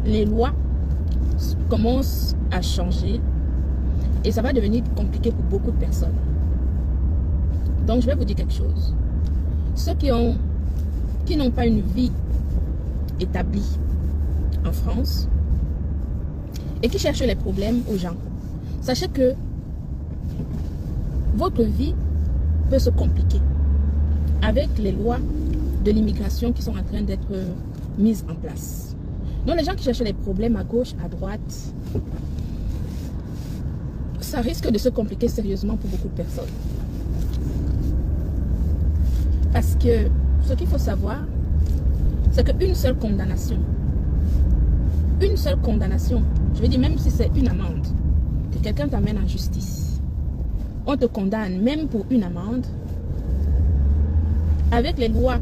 les lois commencent à changer et ça va devenir compliqué pour beaucoup de personnes. Donc je vais vous dire quelque chose. Ceux qui n'ont pas une vie établie en France et qui cherchent les problèmes aux gens, sachez que votre vie peut se compliquer avec les lois de l'immigration qui sont en train d'être mises en place. Donc les gens qui cherchent les problèmes à gauche, à droite, ça risque de se compliquer sérieusement pour beaucoup de personnes. Parce que ce qu'il faut savoir, c'est qu'une seule condamnation, je veux dire même si c'est une amende, que quelqu'un t'amène en justice, on te condamne même pour une amende, avec les lois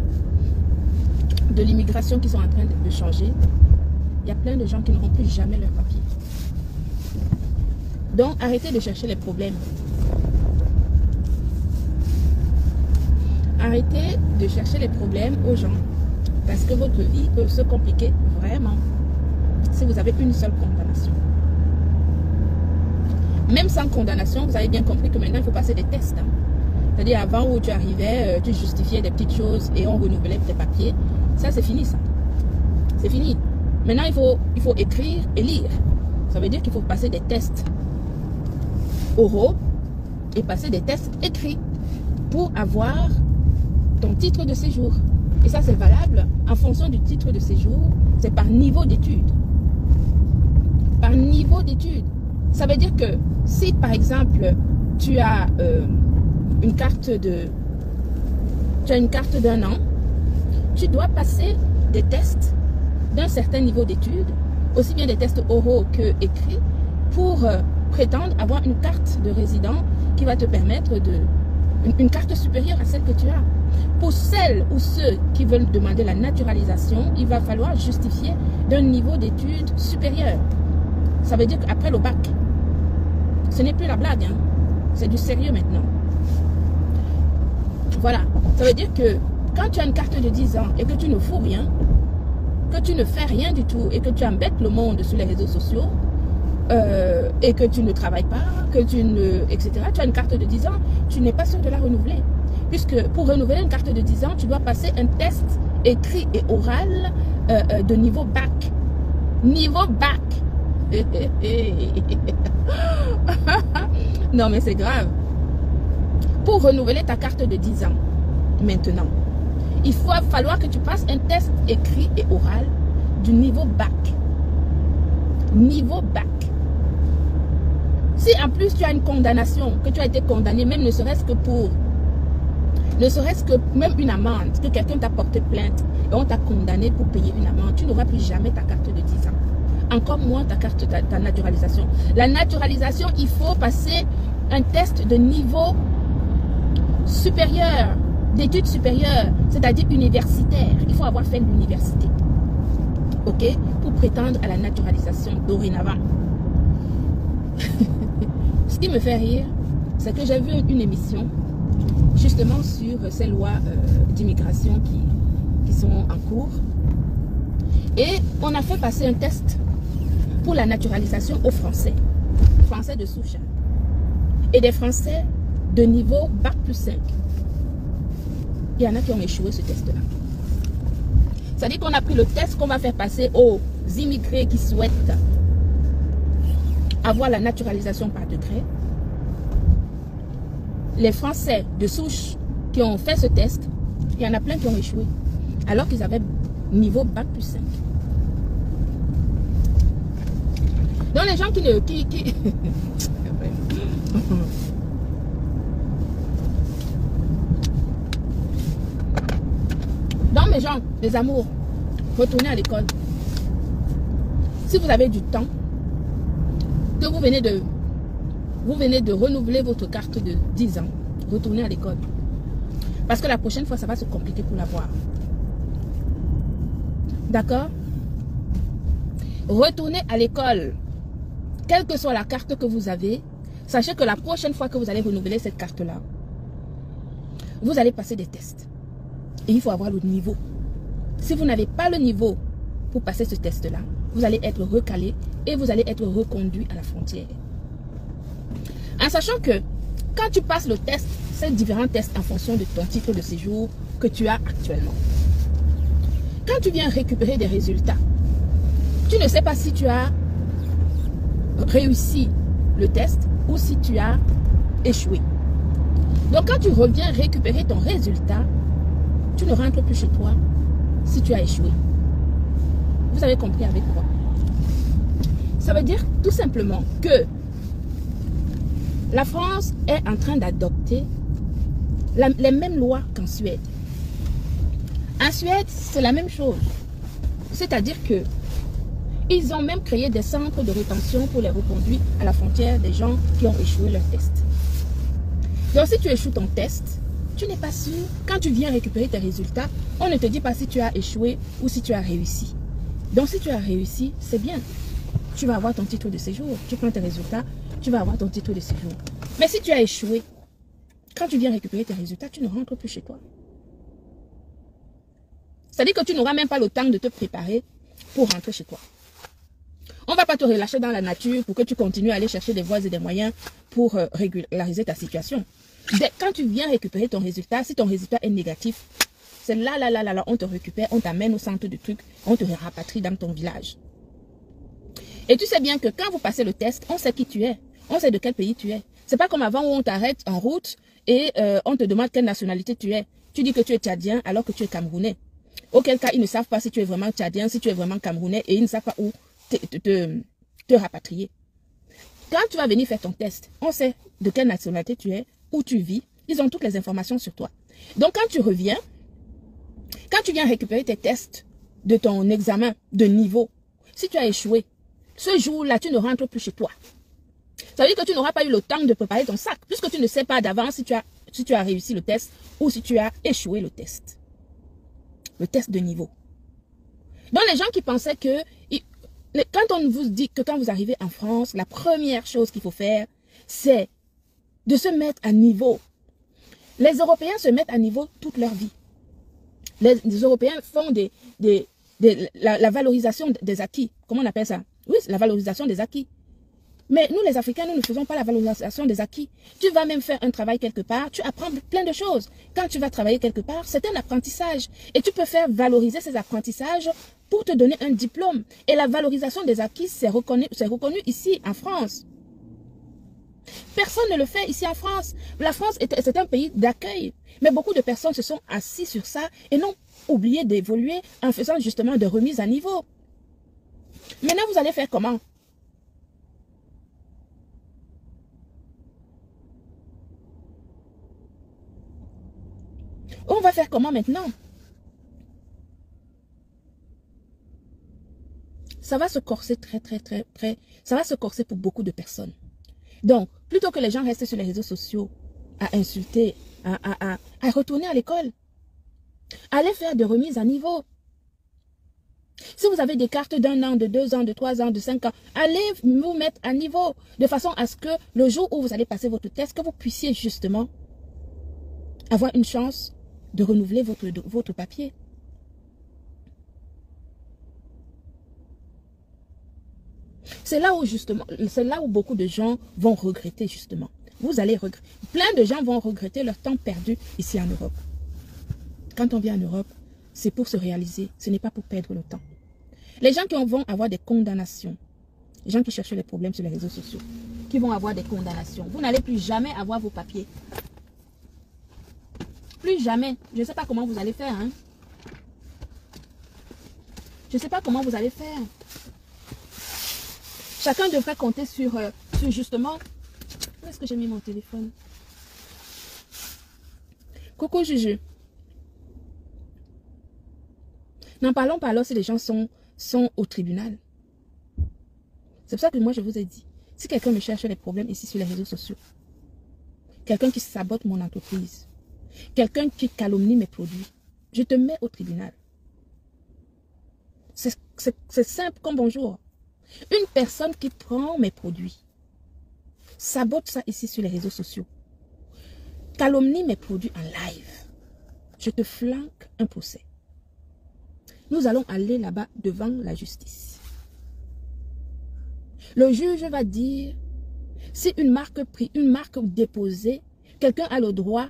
de l'immigration qui sont en train de changer, il y a plein de gens qui n'auront plus jamais leur papier. Donc arrêtez de chercher les problèmes. Arrêtez de chercher les problèmes aux gens. Parce que votre vie peut se compliquer vraiment si vous avez une seule condamnation. Même sans condamnation, vous avez bien compris que maintenant il faut passer des tests. Hein. C'est-à-dire avant où tu arrivais, tu justifiais des petites choses et on renouvelait tes papiers. Ça c'est fini ça. C'est fini. Maintenant il faut écrire et lire. Ça veut dire qu'il faut passer des tests oraux et passer des tests écrits pour avoir ton titre de séjour. Et ça c'est valable en fonction du titre de séjour. C'est par niveau d'études. Par niveau d'études. Ça veut dire que si par exemple tu as une carte d'un an, tu dois passer des tests d'un certain niveau d'études, aussi bien des tests oraux que écrits, pour prétendre avoir une carte de résident qui va te permettre une carte supérieure à celle que tu as. Pour celles ou ceux qui veulent demander la naturalisation, il va falloir justifier d'un niveau d'études supérieur. Ça veut dire qu'après le bac, ce n'est plus la blague, hein. C'est du sérieux maintenant. Voilà, ça veut dire que quand tu as une carte de 10 ans et que tu ne fous rien, que tu ne fais rien du tout et que tu embêtes le monde sur les réseaux sociaux, et que tu ne travailles pas, que tu ne, etc. Tu as une carte de 10 ans, tu n'es pas sûr de la renouveler. Puisque pour renouveler une carte de 10 ans, tu dois passer un test écrit et oral de niveau bac. Niveau bac. Non mais c'est grave. Pour renouveler ta carte de 10 ans, maintenant, il va falloir que tu passes un test écrit et oral du niveau bac. Niveau bac. Si en plus tu as une condamnation, que tu as été condamné, même ne serait-ce que même une amende, que quelqu'un t'a porté plainte et on t'a condamné pour payer une amende, tu n'auras plus jamais ta carte de 10 ans. Encore moins ta naturalisation. La naturalisation, il faut passer un test de niveau supérieur, d'études supérieures, c'est-à-dire universitaire. Il faut avoir fait l'université. Ok? Pour prétendre à la naturalisation dorénavant. Ce qui me fait rire, c'est que j'ai vu une émission justement sur ces lois d'immigration qui sont en cours. Et on a fait passer un test pour la naturalisation aux Français. Français de souche. Et des Français de niveau Bac plus 5. Il y en a qui ont échoué ce test-là. C'est-à-dire qu'on a pris le test qu'on va faire passer aux immigrés qui souhaitent avoir la naturalisation par décret. Les Français de souche qui ont fait ce test, il y en a plein qui ont échoué. Alors qu'ils avaient niveau Bac plus 5. Donc les gens qui Donc mes gens, les amours, retournez à l'école. Si vous avez du temps, que vous venez de renouveler votre carte de 10 ans, retournez à l'école. Parce que la prochaine fois, ça va se compliquer pour l'avoir. D'accord? Retournez à l'école. Quelle que soit la carte que vous avez, sachez que la prochaine fois que vous allez renouveler cette carte-là, vous allez passer des tests. Et il faut avoir le niveau. Si vous n'avez pas le niveau pour passer ce test-là, vous allez être recalé et vous allez être reconduit à la frontière. En sachant que quand tu passes le test, c'est différents tests en fonction de ton titre de séjour que tu as actuellement. Quand tu viens récupérer des résultats, tu ne sais pas si tu as réussi le test ou si tu as échoué. Donc quand tu reviens récupérer ton résultat, tu ne rentres plus chez toi si tu as échoué. Vous avez compris avec quoi? Ça veut dire tout simplement que la France est en train d'adopter les mêmes lois qu'en Suède. En Suède, c'est la même chose. C'est-à-dire que ils ont même créé des centres de rétention pour les reconduire à la frontière des gens qui ont échoué leur test. Donc si tu échoues ton test, tu n'es pas sûr. Quand tu viens récupérer tes résultats, on ne te dit pas si tu as échoué ou si tu as réussi. Donc si tu as réussi, c'est bien. Tu vas avoir ton titre de séjour. Tu prends tes résultats, tu vas avoir ton titre de séjour. Mais si tu as échoué, quand tu viens récupérer tes résultats, tu ne rentres plus chez toi. C'est-à-dire que tu n'auras même pas le temps de te préparer pour rentrer chez toi. On ne va pas te relâcher dans la nature pour que tu continues à aller chercher des voies et des moyens pour régulariser ta situation. Quand tu viens récupérer ton résultat, si ton résultat est négatif, c'est là, on te récupère, on t'amène au centre du truc, on te rapatrie dans ton village. Et tu sais bien que quand vous passez le test, on sait qui tu es, on sait de quel pays tu es. C'est pas comme avant où on t'arrête en route et on te demande quelle nationalité tu es. Tu dis que tu es tchadien alors que tu es camerounais. Auquel cas, ils ne savent pas si tu es vraiment tchadien, si tu es vraiment camerounais et ils ne savent pas où te rapatrier. Quand tu vas venir faire ton test, on sait de quelle nationalité tu es, où tu vis, ils ont toutes les informations sur toi. Donc quand tu reviens, quand tu viens récupérer tes tests de ton examen de niveau, si tu as échoué, ce jour-là, tu ne rentres plus chez toi. Ça veut dire que tu n'auras pas eu le temps de préparer ton sac, puisque tu ne sais pas d'avance si tu as réussi le test ou si tu as échoué le test. Le test de niveau. Donc les gens qui pensaient que, quand on vous dit que quand vous arrivez en France, la première chose qu'il faut faire, c'est de se mettre à niveau. Les Européens se mettent à niveau toute leur vie. Les Européens font la valorisation des acquis. Comment on appelle ça? Oui, la valorisation des acquis. Mais nous, les Africains, nous ne faisons pas la valorisation des acquis. Tu vas même faire un travail quelque part, tu apprends plein de choses. Quand tu vas travailler quelque part, c'est un apprentissage. Et tu peux faire valoriser ces apprentissages pour te donner un diplôme. Et la valorisation des acquis, c'est reconnu ici en France. Personne ne le fait ici en France. La France, c'est un pays d'accueil. Mais beaucoup de personnes se sont assises sur ça et n'ont oublié d'évoluer en faisant justement de remises à niveau. Maintenant, vous allez faire comment? On va faire comment maintenant? Ça va se corser très. Ça va se corser pour beaucoup de personnes. Donc, plutôt que les gens restent sur les réseaux sociaux à insulter, à retourner à l'école, allez faire des remises à niveau. Si vous avez des cartes d'1 an, de 2 ans, de 3 ans, de 5 ans, allez vous mettre à niveau de façon à ce que le jour où vous allez passer votre test, que vous puissiez justement avoir une chance de renouveler votre papier. C'est là où justement, c'est là où beaucoup de gens vont regretter justement. Vous allez regretter. Plein de gens vont regretter leur temps perdu ici en Europe. Quand on vient en Europe, c'est pour se réaliser. Ce n'est pas pour perdre le temps. Les gens qui vont avoir des condamnations, les gens qui cherchent les problèmes sur les réseaux sociaux, qui vont avoir des condamnations, vous n'allez plus jamais avoir vos papiers. Plus jamais. Je ne sais pas comment vous allez faire. Hein? Je ne sais pas comment vous allez faire. Chacun devrait compter sur justement... Où est-ce que j'ai mis mon téléphone? Coucou Juju. N'en parlons pas alors si les gens sont au tribunal. C'est pour ça que moi je vous ai dit. Si quelqu'un me cherche les problèmes ici sur les réseaux sociaux, quelqu'un qui sabote mon entreprise, quelqu'un qui calomnie mes produits, je te mets au tribunal. C'est simple comme bonjour. Une personne qui prend mes produits, sabote ça ici sur les réseaux sociaux, calomnie mes produits en live, je te flanque un procès. nous allons aller là-bas devant la justice. Le juge va dire, si une marque déposée, quelqu'un a le droit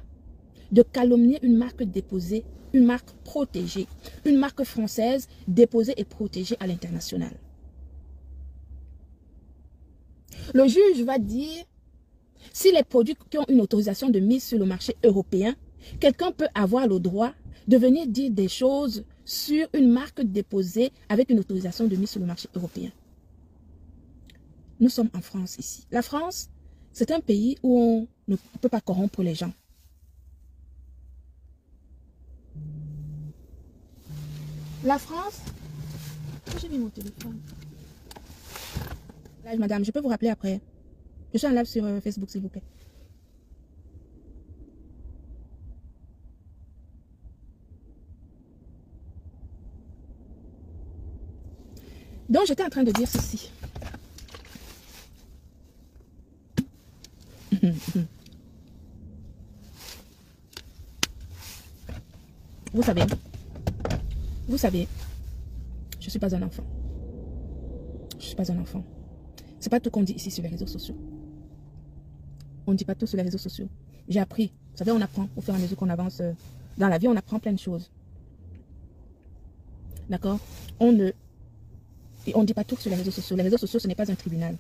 de calomnier une marque déposée, une marque protégée, une marque française déposée et protégée à l'international. Le juge va dire, si les produits qui ont une autorisation de mise sur le marché européen, quelqu'un peut avoir le droit de venir dire des choses sur une marque déposée avec une autorisation de mise sur le marché européen. Nous sommes en France ici. La France, c'est un pays où on ne peut pas corrompre les gens. La France, j'ai mis mon téléphone. Là, madame, je peux vous rappeler après. Je suis en live sur Facebook, s'il vous plaît. Donc, j'étais en train de dire ceci. Vous savez, je ne suis pas un enfant. Je ne suis pas un enfant. Ce n'est pas tout qu'on dit ici sur les réseaux sociaux. On ne dit pas tout sur les réseaux sociaux. J'ai appris. Vous savez, on apprend au fur et à mesure qu'on avance dans la vie, on apprend plein de choses. D'accord? On ne dit pas tout sur les réseaux sociaux. Les réseaux sociaux, ce n'est pas un tribunal.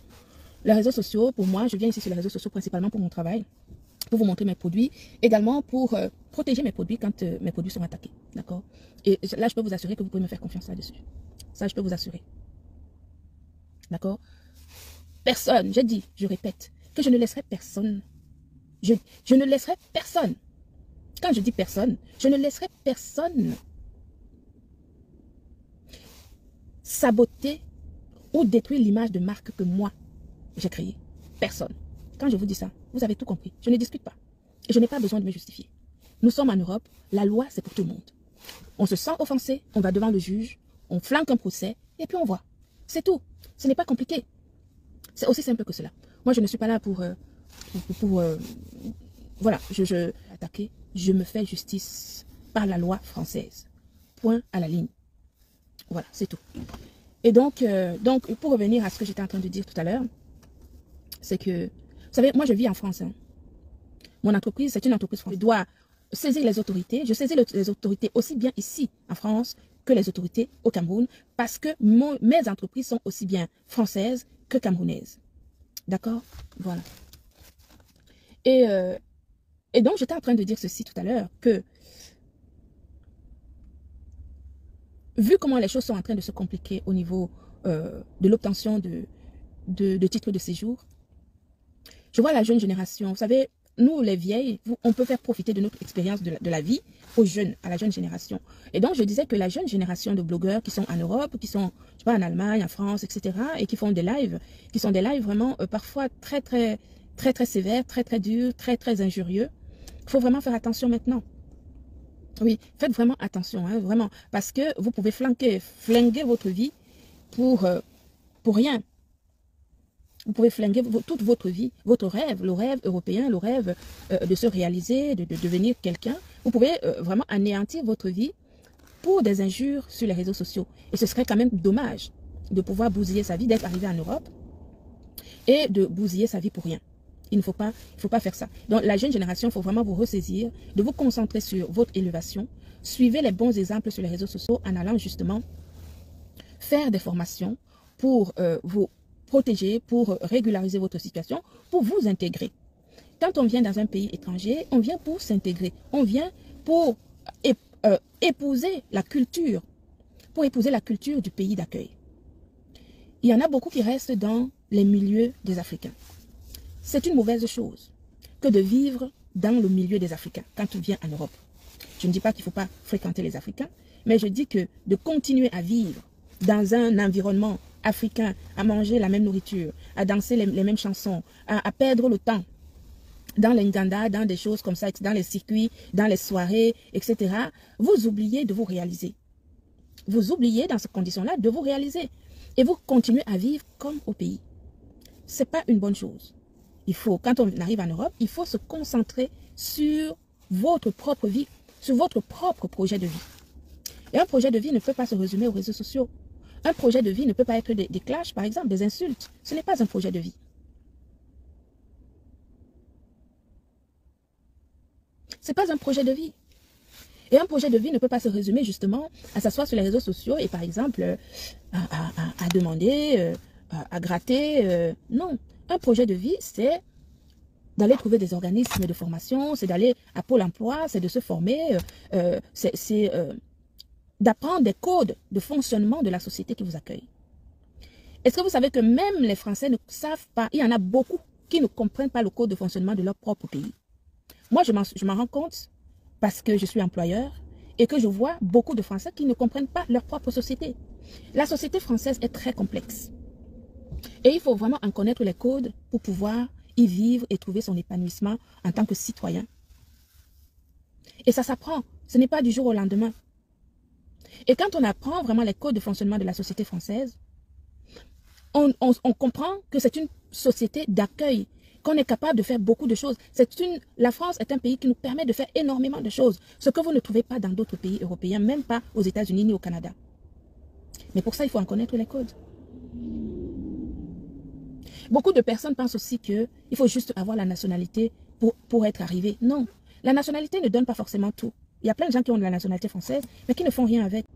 Les réseaux sociaux, pour moi, je viens ici sur les réseaux sociaux principalement pour mon travail, pour vous montrer mes produits, également pour protéger mes produits quand mes produits sont attaqués. D'accord? Et là, je peux vous assurer que vous pouvez me faire confiance là-dessus. Ça, je peux vous assurer. D'accord? Personne, j'ai dit, je répète, que je ne laisserai personne. Je ne laisserai personne. Quand je dis personne, je ne laisserai personne saboter ou détruire l'image de marque que moi, j'ai créée. Personne. Quand je vous dis ça, vous avez tout compris. Je ne discute pas. Et je n'ai pas besoin de me justifier. Nous sommes en Europe. La loi, c'est pour tout le monde. On se sent offensé, on va devant le juge, on flanque un procès, et puis on voit. C'est tout. Ce n'est pas compliqué. C'est aussi simple que cela. Moi, je ne suis pas là pour voilà, attaquer. Je me fais justice par la loi française. Point à la ligne. Voilà, c'est tout. Et donc, pour revenir à ce que j'étais en train de dire tout à l'heure, c'est que, vous savez, moi, je vis en France. Hein. Mon entreprise, c'est une entreprise française. Je dois saisir les autorités. Je saisis les autorités aussi bien ici, en France, que les autorités au Cameroun, parce que mes entreprises sont aussi bien françaises que camerounaises. D'accord? Voilà. Et donc, j'étais en train de dire ceci tout à l'heure, que vu comment les choses sont en train de se compliquer au niveau de l'obtention de titres de séjour, je vois la jeune génération. Vous savez, nous les vieilles, on peut faire profiter de notre expérience de la vie aux jeunes, à la jeune génération. Et donc, je disais que la jeune génération de blogueurs qui sont en Europe, qui sont, je sais pas, en Allemagne, en France, etc., et qui font des lives, qui sont des lives vraiment parfois très sévères, très durs, très injurieux. Il faut vraiment faire attention maintenant. Oui, faites vraiment attention, hein, vraiment, parce que vous pouvez flinguer votre vie pour rien. Vous pouvez flinguer toute votre vie, votre rêve, le rêve européen, le rêve de se réaliser, de devenir quelqu'un. Vous pouvez vraiment anéantir votre vie pour des injures sur les réseaux sociaux. Et ce serait quand même dommage de pouvoir bousiller sa vie, d'être arrivé en Europe et de bousiller sa vie pour rien. Il ne faut pas faire ça. Donc la jeune génération, il faut vraiment vous ressaisir, de vous concentrer sur votre élévation. Suivez les bons exemples sur les réseaux sociaux en allant justement faire des formations pour vous protéger, pour régulariser votre situation, pour vous intégrer. Quand on vient dans un pays étranger, on vient pour s'intégrer. On vient pour épouser la culture du pays d'accueil. Il y en a beaucoup qui restent dans les milieux des Africains. C'est une mauvaise chose que de vivre dans le milieu des Africains quand on vient en Europe. Je ne dis pas qu'il ne faut pas fréquenter les Africains, mais je dis que de continuer à vivre dans un environnement africain, à manger la même nourriture, à danser les mêmes chansons, à perdre le temps dans les Nganda, dans des choses comme ça, dans les circuits, dans les soirées, etc. Vous oubliez de vous réaliser. Vous oubliez dans ces conditions-là de vous réaliser. Et vous continuez à vivre comme au pays. Ce n'est pas une bonne chose. Il faut, quand on arrive en Europe, il faut se concentrer sur votre propre vie, sur votre propre projet de vie. Et un projet de vie ne peut pas se résumer aux réseaux sociaux. Un projet de vie ne peut pas être des clashs, par exemple, des insultes. Ce n'est pas un projet de vie. Ce n'est pas un projet de vie. Et un projet de vie ne peut pas se résumer justement à s'asseoir sur les réseaux sociaux et par exemple à demander, à gratter. Non, un projet de vie, c'est d'aller trouver des organismes de formation, c'est d'aller à Pôle emploi, c'est de se former, c'est d'apprendre des codes de fonctionnement de la société qui vous accueille. Est-ce que vous savez que même les Français ne savent pas, il y en a beaucoup qui ne comprennent pas le code de fonctionnement de leur propre pays. Moi, je m'en rends compte parce que je suis employeur et que je vois beaucoup de Français qui ne comprennent pas leur propre société. La société française est très complexe. Et il faut vraiment en connaître les codes pour pouvoir y vivre et trouver son épanouissement en tant que citoyen. Et ça s'apprend. Ce n'est pas du jour au lendemain. Et quand on apprend vraiment les codes de fonctionnement de la société française, on comprend que c'est une société d'accueil, qu'on est capable de faire beaucoup de choses. La France est un pays qui nous permet de faire énormément de choses, ce que vous ne trouvez pas dans d'autres pays européens, même pas aux États-Unis ni au Canada. Mais pour ça, il faut en connaître les codes. Beaucoup de personnes pensent aussi qu'il faut juste avoir la nationalité pour être arrivé. Non, la nationalité ne donne pas forcément tout. Il y a plein de gens qui ont de la nationalité française, mais qui ne font rien avec.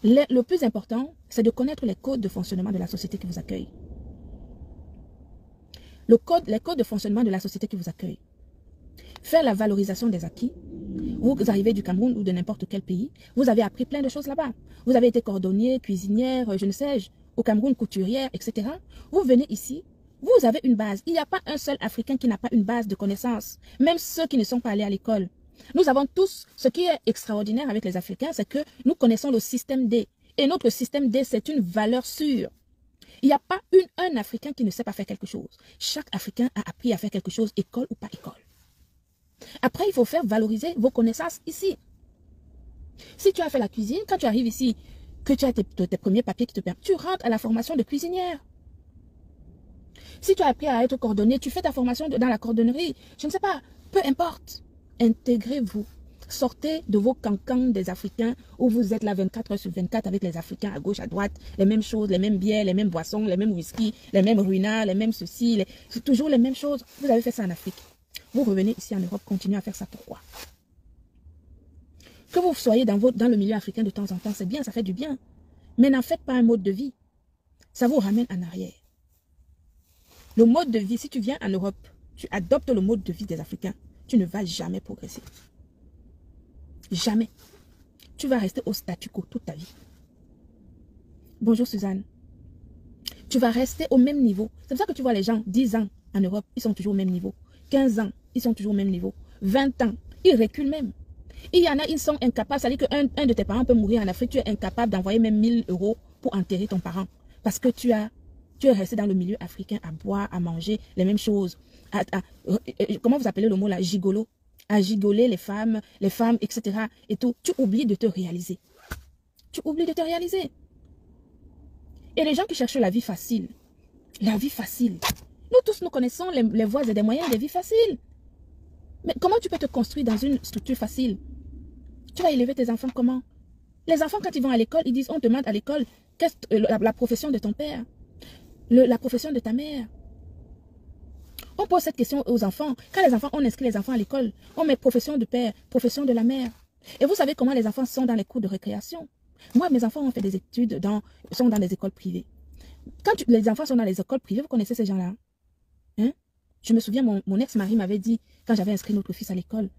Le plus important, c'est de connaître les codes de fonctionnement de la société qui vous accueille. Les codes de fonctionnement de la société qui vous accueille. Faire la valorisation des acquis. Vous arrivez du Cameroun ou de n'importe quel pays, vous avez appris plein de choses là-bas. Vous avez été cordonnier, cuisinière, je ne sais, au Cameroun, couturière, etc. Vous venez ici, vous avez une base. Il n'y a pas un seul Africain qui n'a pas une base de connaissances, même ceux qui ne sont pas allés à l'école. Nous avons tous, ce qui est extraordinaire avec les Africains, c'est que nous connaissons le système D. Et notre système D, c'est une valeur sûre. Il n'y a pas un Africain qui ne sait pas faire quelque chose. Chaque Africain a appris à faire quelque chose, école ou pas école. Après, il faut faire valoriser vos connaissances ici. Si tu as fait la cuisine, quand tu arrives ici, que tu as tes premiers papiers qui te permettent, tu rentres à la formation de cuisinière. Si tu as appris à être cordonnier, tu fais ta formation dans la cordonnerie. Je ne sais pas, peu importe. Intégrez-vous. Sortez de vos cancans des Africains où vous êtes là 24 heures sur 24 avec les Africains à gauche, à droite, les mêmes choses, les mêmes bières, les mêmes boissons, les mêmes whisky, les mêmes ruinas, les mêmes ceci, c'est toujours les mêmes choses. Vous avez fait ça en Afrique. Vous revenez ici en Europe, continuez à faire ça. Pourquoi? Que vous soyez dans le milieu africain de temps en temps, c'est bien, ça fait du bien. Mais n'en faites pas un mode de vie. Ça vous ramène en arrière. Le mode de vie, si tu viens en Europe, tu adoptes le mode de vie des Africains, tu ne vas jamais progresser. Jamais. Tu vas rester au statu quo toute ta vie. Bonjour Suzanne. Tu vas rester au même niveau. C'est pour ça que tu vois les gens, 10 ans en Europe, ils sont toujours au même niveau. 15 ans, ils sont toujours au même niveau. 20 ans, ils reculent même. Il y en a, ils sont incapables. Ça veut dire qu'un de tes parents peut mourir en Afrique. Tu es incapable d'envoyer même 1000 € pour enterrer ton parent. Parce que tu es resté dans le milieu africain à boire, à manger les mêmes choses. Comment vous appelez le mot là? Gigolo. À gigoler les femmes, etc. Et tout. Tu oublies de te réaliser. Tu oublies de te réaliser. Et les gens qui cherchent la vie facile. La vie facile. Nous tous, nous connaissons les voies et des moyens de vie facile. Mais comment tu peux te construire dans une structure facile? Tu vas élever tes enfants comment? Les enfants, quand ils vont à l'école, ils disent, on te demande à l'école la profession de ton père, la profession de ta mère. On pose cette question aux enfants. Quand on inscrit les enfants à l'école, on met profession de père, profession de la mère. Et vous savez comment les enfants sont dans les cours de récréation? Moi, mes enfants ont fait des études, sont dans des écoles privées. Quand les enfants sont dans les écoles privées, vous connaissez ces gens-là? Hein? Je me souviens, mon ex-mari m'avait dit, quand j'avais inscrit notre fils à l'école,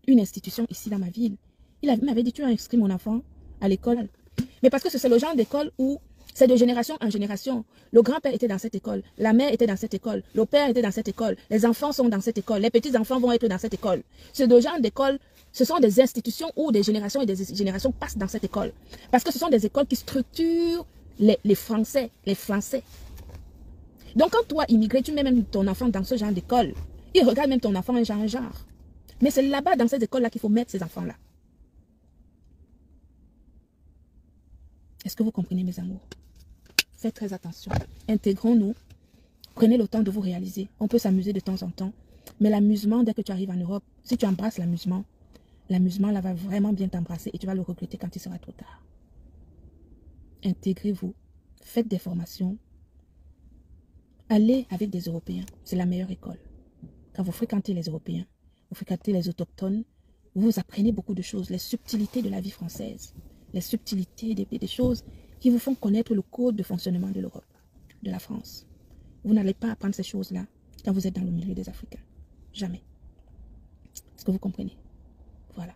une institution ici dans ma ville, il m'avait dit, tu as inscrit mon enfant à l'école. Mais parce que c'est le genre d'école où c'est de génération en génération. Le grand-père était dans cette école, la mère était dans cette école, le père était dans cette école, les enfants sont dans cette école, les petits-enfants vont être dans cette école. Ce genre d'école, ce sont des institutions où des générations et des générations passent dans cette école. Parce que ce sont des écoles qui structurent les Français, Donc quand toi, immigré, tu mets même ton enfant dans ce genre d'école, il regarde même ton enfant un genre. Mais c'est là-bas, dans cette école-là, qu'il faut mettre ces enfants-là. Est-ce que vous comprenez, mes amours? Faites très attention. Intégrons-nous. Prenez le temps de vous réaliser. On peut s'amuser de temps en temps. Mais l'amusement, dès que tu arrives en Europe, si tu embrasses l'amusement, l'amusement là va vraiment bien t'embrasser et tu vas le regretter quand il sera trop tard. Intégrez-vous, faites des formations, allez avec des Européens, c'est la meilleure école. Quand vous fréquentez les Européens, vous fréquentez les autochtones, vous apprenez beaucoup de choses, les subtilités de la vie française, les subtilités des choses qui vous font connaître le code de fonctionnement de l'Europe, de la France. Vous n'allez pas apprendre ces choses-là quand vous êtes dans le milieu des Africains. Jamais. Est-ce que vous comprenez? Voilà.